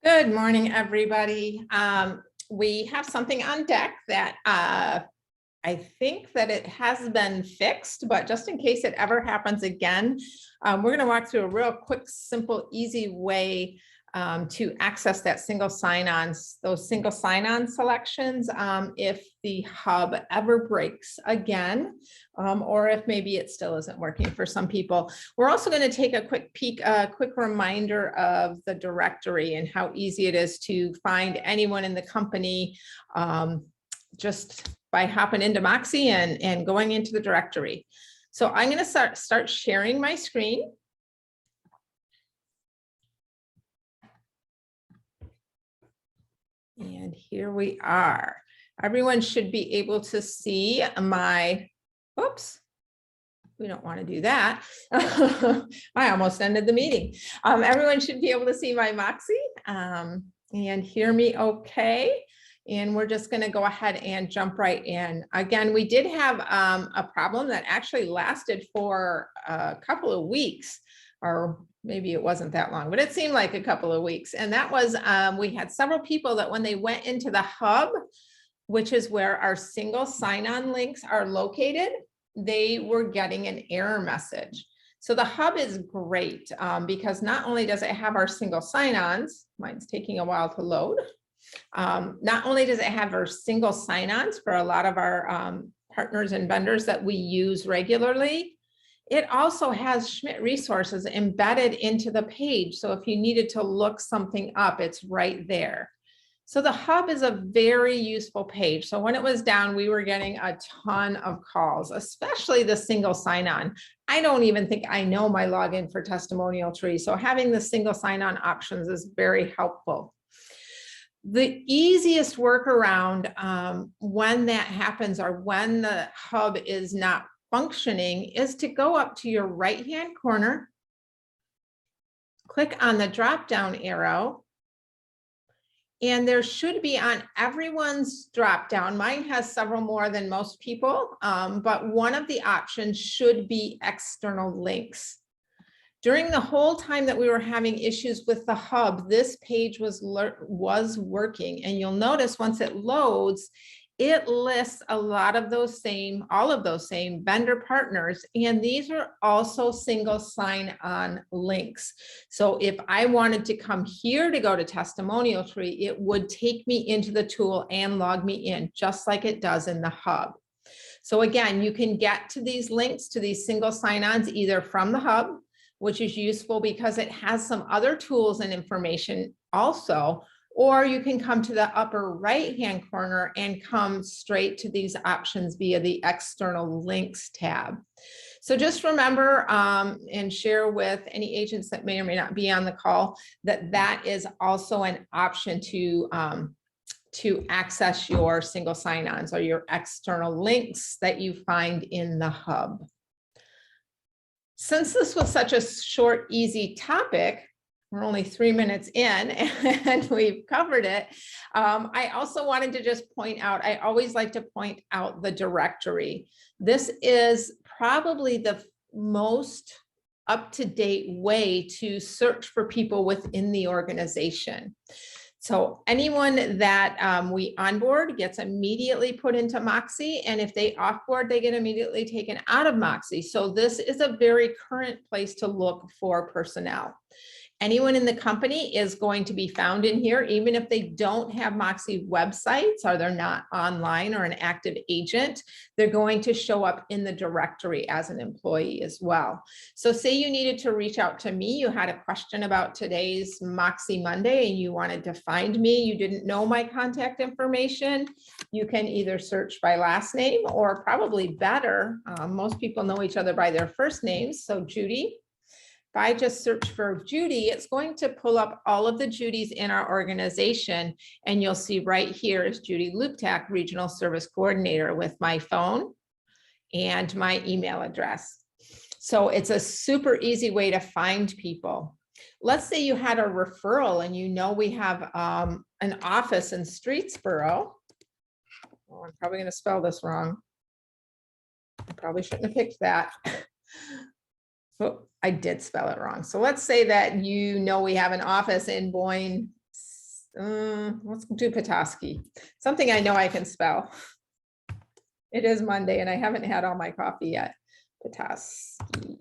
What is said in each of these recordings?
Good morning, everybody. We have something on deck that I think that it has been fixed, but just in case it ever happens again, we're going to walk through a real quick, simple, easy way to access that single sign-on, those single sign-on selections if the hub ever breaks again, or if maybe it still isn't working for some people. We're also going to take a quick peek, a quick reminder of the directory and how easy it is to find anyone in the company just by hopping into Moxi and going into the directory. So I'm going to start sharing my screen. And here we are. Everyone should be able to see my, oops, we don't want to do that. I almost ended the meeting. Everyone should be able to see my Moxi and hear me okay. And we're just going to go ahead and jump right in. Again, we did have a problem that actually lasted for a couple of weeks, or maybe it wasn't that long, but it seemed like a couple of weeks. And that was, we had several people that when they went into the hub, which is where our single sign-on links are located, they were getting an error message. So the hub is great because not only does it have our single sign-ons, mine's taking a while to load. Not only does it have our single sign-ons for a lot of our partners and vendors that we use regularly, it also has Schmidt resources embedded into the page. So if you needed to look something up, it's right there. So the hub is a very useful page. So when it was down, we were getting a ton of calls, especially the single sign-on. I don't even think I know my login for testimonial tree. So having the single sign-on options is very helpful. The easiest workaround when that happens or when the hub is not functioning is to go up to your right-hand corner, click on the drop-down arrow, and there should be on everyone's drop-down. Mine has several more than most people, but one of the options should be external links. During the whole time that we were having issues with the hub, this page was working. And you'll notice once it loads, it lists a lot of those same, all of those same vendor partners. And these are also single sign-on links. So if I wanted to come here to go to testimonial tree, it would take me into the tool and log me in, just like it does in the hub. So again, you can get to these links to these single sign-ons either from the hub, which is useful because it has some other tools and information also, or you can come to the upper right-hand corner and come straight to these options via the external links tab. So just remember and share with any agents that may or may not be on the call that that is also an option to access your single sign-ons or your external links that you find in the hub. Since this was such a short, easy topic, we're only 3 minutes in and we've covered it. I also wanted to just point out, I always like to point out the directory. This is probably the most up-to-date way to search for people within the organization. So anyone that we onboard gets immediately put into Moxi, and if they offboard, they get immediately taken out of Moxi. So this is a very current place to look for personnel. Anyone in the company is going to be found in here, even if they don't have Moxi websites or they're not online or an active agent, they're going to show up in the directory as an employee as well. So say you needed to reach out to me, you had a question about today's Moxi Monday and you wanted to find me, you didn't know my contact information, you can either search by last name or probably better, most people know each other by their first names. So Judy. If I just search for Judy, it's going to pull up all of the Judys in our organization. And you'll see right here is Judy Luptak, Regional Service Coordinator, with my phone and my email address. So it's a super easy way to find people. Let's say you had a referral and you know we have an office in Streetsboro. Oh, I'm probably going to spell this wrong. I probably shouldn't have picked that. Oh, I did spell it wrong. So let's say that you know we have an office in Boyne let's do Petoskey. Something I know I can spell. It is Monday and I haven't had all my coffee yet. Petoskey.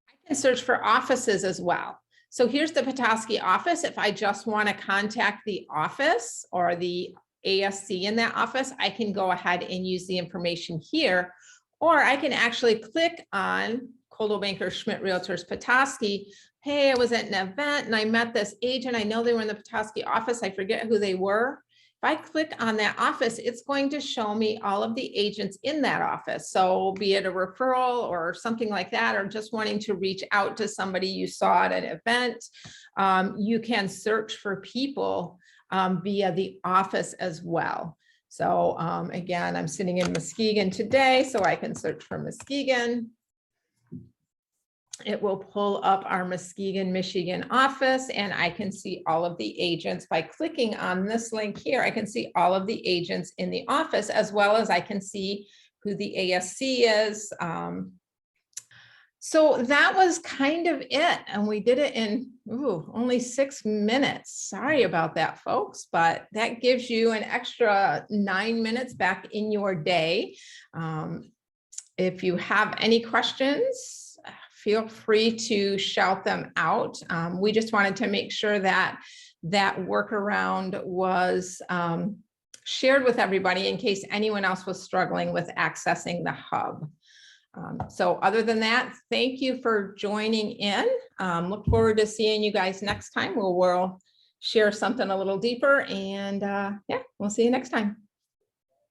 I can search for offices as well. So here's the Petoskey office. If I just want to contact the office or the ASC in that office, I can go ahead and use the information here, or I can actually click on Coldwell Banker Schmidt Realtors Petoskey. Hey, I was at an event and I met this agent. I know they were in the Petoskey office. I forget who they were. If I click on that office, it's going to show me all of the agents in that office. So be it a referral or something like that, or just wanting to reach out to somebody you saw at an event, you can search for people via the office as well. So again, I'm sitting in Muskegon today, so I can search for Muskegon. It will pull up our Muskegon, Michigan office, and I can see all of the agents by clicking on this link here. I can see all of the agents in the office, as well as I can see who the ASC is. So that was kind of it. And we did it in only 6 minutes. Sorry about that, folks, but that gives you an extra 9 minutes back in your day. If you have any questions, feel free to shout them out. We just wanted to make sure that that workaround was shared with everybody in case anyone else was struggling with accessing the hub. So other than that, thank you for joining in. Look forward to seeing you guys next time. We'll share something a little deeper, and yeah, we'll see you next time.